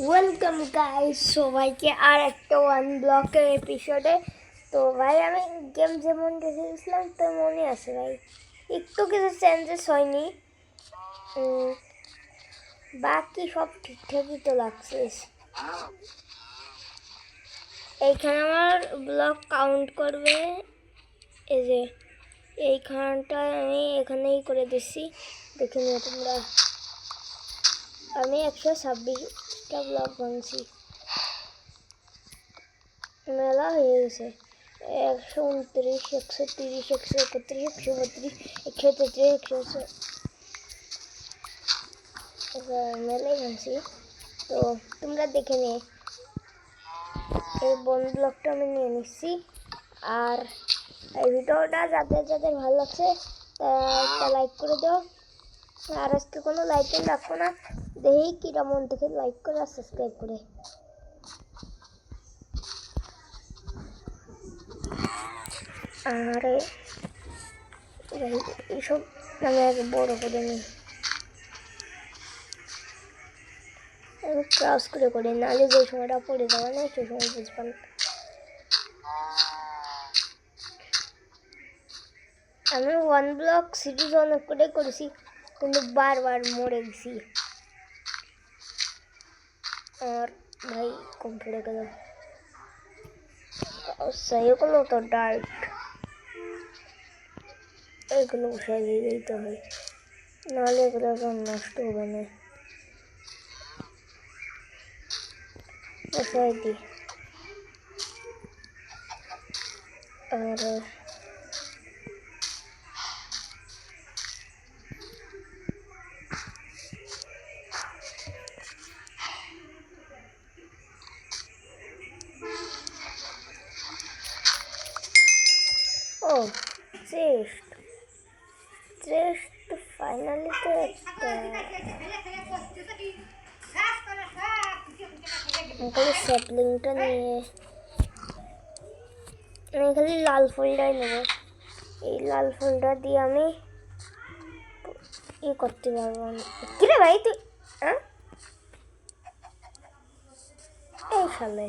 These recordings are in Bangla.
ওয়েলকাম গাইস সবাইকে আর একটা ওয়ান ব্লকের এপিসোডে। তো ভাই আমি গেম যেমন দেখেছিলাম তো মনে আছে ভাই, একটু কিছু চেঞ্জেস হয়নি, বাকি সব ঠিকঠাকই তো লাগছে। এইখানে আমার ব্লক কাউন্ট করবে, এই যে এইখানটা আমি এখানেই করে দিচ্ছি, দেখে নিও তোমরা। আমি 126টা ব্লক বানছি, মেলা হয়ে গেছে। 129, 130, 131, 132, 133, 100 মেলাই বানছি। তো তোমরা দেখে নিয়ে এই বন ব্লকটা আমি নিয়ে নিচ্ছি। আর এই ভিডিওটা যাদের যাদের ভালো লাগছে একটা লাইক করে দাও। আর আজকে কোনো লাইক রাখবো না, দেখি কিরা মন থেকে লাইক করে আর সাবস্ক্রাইব করে। আর এইসব আমি আগে বড় করে নিই, আমি ক্রস করে করি, নাহলে যে সময়টা পড়ে যাবে না সেই সময় বুঝবেন। আমি ওয়ান ব্লক সিরিজ অনেক করে করেছি, কিন্তু বারবার মরে গেছি। আর ভাই কম পড়ে গেল, এগুলো তো ডার্ক, এগুলো বসাই দিতে হয়, নাহলে এগুলো নষ্ট হবে না। বসাই দিই। আর ও চেস্ট ফাইনালি তো একটা স্যাপলিংটা নিয়ে আমি খালি লাল ফুলটাই নেব। এই লাল ফুলটা দিয়ে আমি করতে পারবো না। কিরে ভাই তুই এই সালে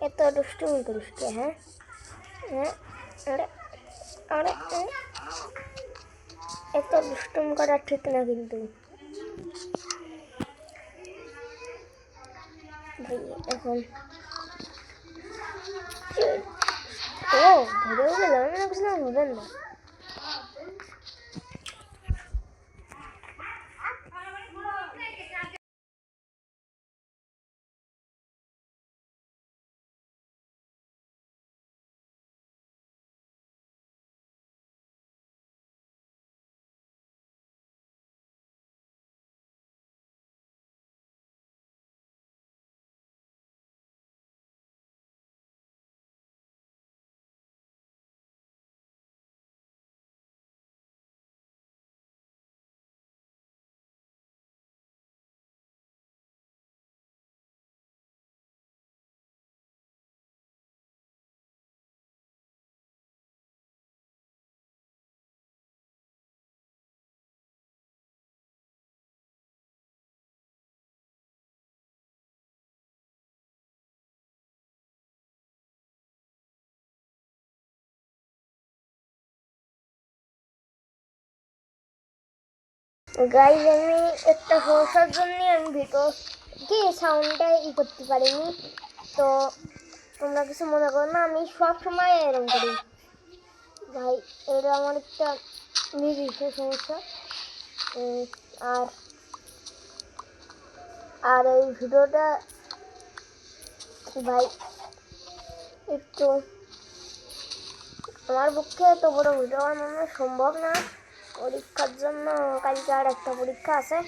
এত দুষ্টুমি করিস কে? হ্যাঁ হ্যাঁ, আরে আরে এত দুষ্টুম করা ঠিক না কিন্তু। ভাই এখন ও ধরেও গেলাম, আমি বুঝলাম হবেন না। গাইজ আমি একটা সমস্যার জন্য আমি ভিডিওকে সাউন্ডটা করতে পারিনি, তো তোমরা কিছু মনে করো না, আমি সব সময় এরকম করি ভাই, এটা আমার একটা নিজস্ব সমস্যা। আর আর এই ভিডিওটা ভাই একটু আমার পক্ষে এত বড় ভিডিও বানানো সম্ভব না, পরীক্ষার জন্য কালকে আর একটা পরীক্ষা আছে,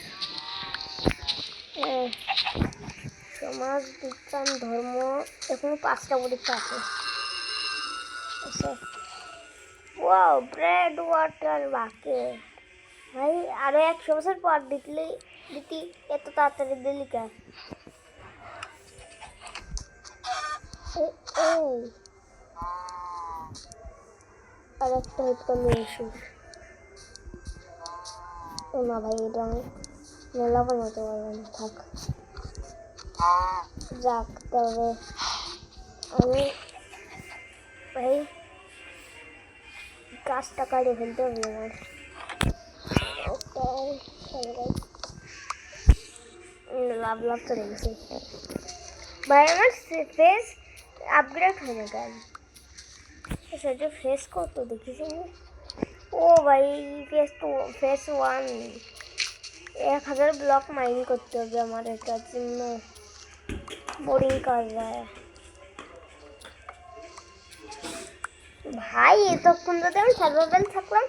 সমাজ বিজ্ঞান ধর্ম, এখন 5টা পরীক্ষা আছে। ওয়াও ব্রেড ওয়াটার বাকেট, ভাই আরো 100 বছর পর দিতি এত তাড়াতাড়ি দিলি কে? আর একটা হচ্ছে মেশিন, ও না ভাই এটা আমি মেলা বানাতে পারবো না, থাক। যাক তবে আমি ভাই গাছটা কাটে ফেলতে হবে আমার। লাভ লাভ চলে গেছে ভাই, আমার ফেস আপগ্রেড হয়ে গেল। সেটা ফেস কত দেখিস? ও ভাই ফেস 1 1000 ব্লক মাইন করতে হবে আমার, এটার জন্য বোরিং কাজ হয় ভাই। এতক্ষণ যদি আমি সার্ভাইভাল থাকলাম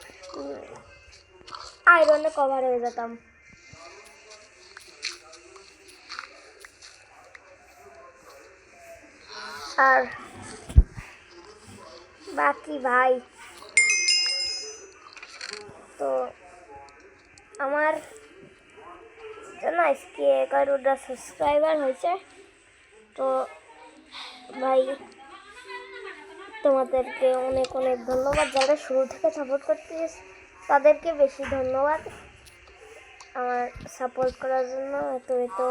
আয়রনে কভার হয়ে যেতাম। আর বাকি ভাই তো আমার জন্য আজকে 11টা সাবস্ক্রাইবার হয়েছে। তো ভাই তোমাদেরকে অনেক অনেক ধন্যবাদ, যারা শুরু থেকে সাপোর্ট করতেছ তাদেরকে বেশি ধন্যবাদ আমার সাপোর্ট করার জন্য। তো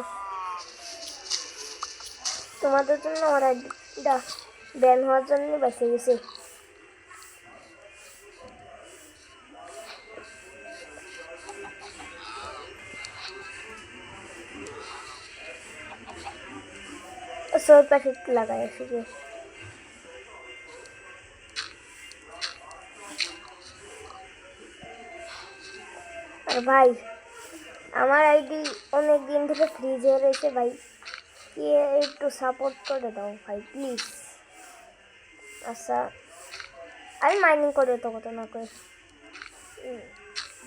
তোমাদের জন্য আমার আইডিটা ব্যান হওয়ার জন্য বেঁচে গেছে। সোর প্যাকেট লাগাই শুধু। আর ভাই আমার আইডি অনেক দিন থেকে ফ্রিজ হয়ে রয়েছে ভাই, একটু সাপোর্ট করে দাও ভাই প্লিজ। আচ্ছা আমি মাইনিং করে তো কত না করে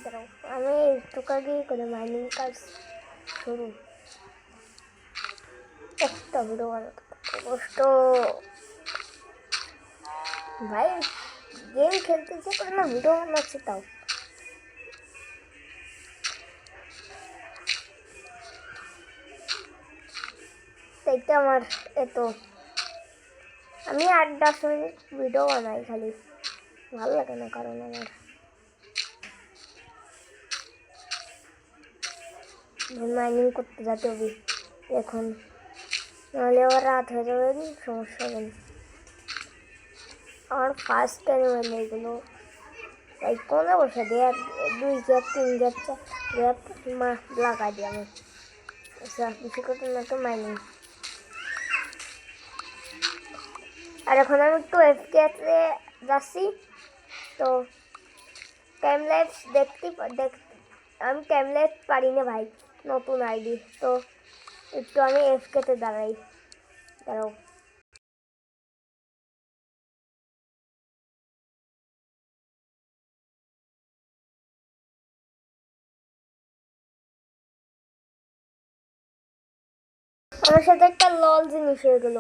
দাঁড়াও, আমি একটু কাজই করে মাইনিং কাজ শুরু। একটা ভিডিও বানাতে কষ্ট ভাই, গেম খেলতে ইচ্ছে করে না, ভিডিও বানাচ্ছি তাও। তাইতে আমার এত আমি 8-10 মিনিট ভিডিও বানাই খালি, ভালো লাগে না কারণ আমার মাইনিং করতে যেতে হবে এখন, নাহলে আবার রাত হয়ে যাবে, সমস্যা হবে। আমার ফার্স্ট টাইম হলো এগুলো তাই কোনে বসে দিয়ে 2 গ্যাপ 3 গ্যাপ 4 গ্যাপ লাগাই দিই আমি। আচ্ছা বেশি করতে না তো মাইনিং। আর এখন আমি একটু এফকেতে যাচ্ছি, তো টাইম ল্যাপস দেখতে আমি টাইম ল্যাপস পারি না ভাই, নতুন আইডি তো একটু আমি এফকেতে দাঁড়াও। আমার সাথে একটা লল জিনিস হয়ে গেল।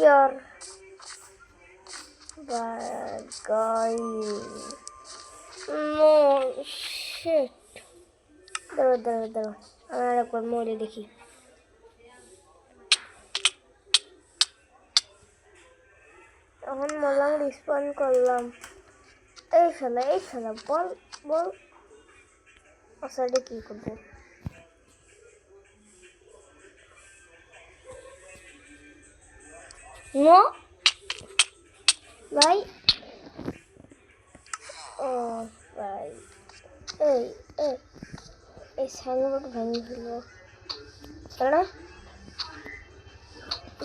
Your bad guy. No shit. দাঁড়াও আমার একবার মরে দেখি। এখন মরলাম, রিসপন করলাম। এই শালা বল আসলে কি করবো? নো ভাই, ও ভাই এই সাইনবোর্ড ভেঙে ফেলবো, তারা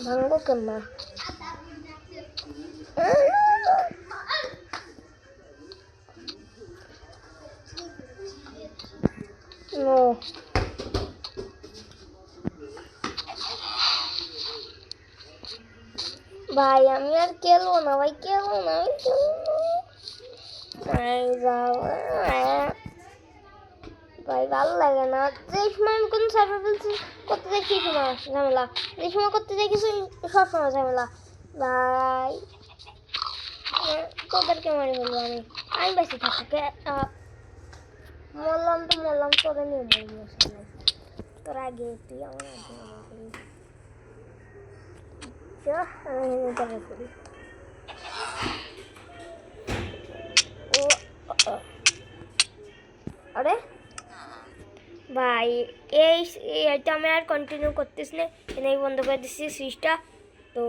ভাঙবো কেমন? নো ভাই আমি আর খেলবো না ভাই, ভাই ভালো লাগে না। যে সময় আমি কোন সার্ভাইভাল করতে যাই সেই সময় ঝামেলা, যে সময় করতে যাই কিছু সবসময় ঝামেলা ভাই। তোদেরকে মারি ফেলবো আমি বেশি থাকি। মরলাম তোরা নিয়ে বলবো তোর আগে তুই আমার আগে আমি করি। ও আরে ভাই এইটা আমি আর কন্টিনিউ করতেছি না, এনেই বন্ধ করে দিচ্ছি সুইচটা। তো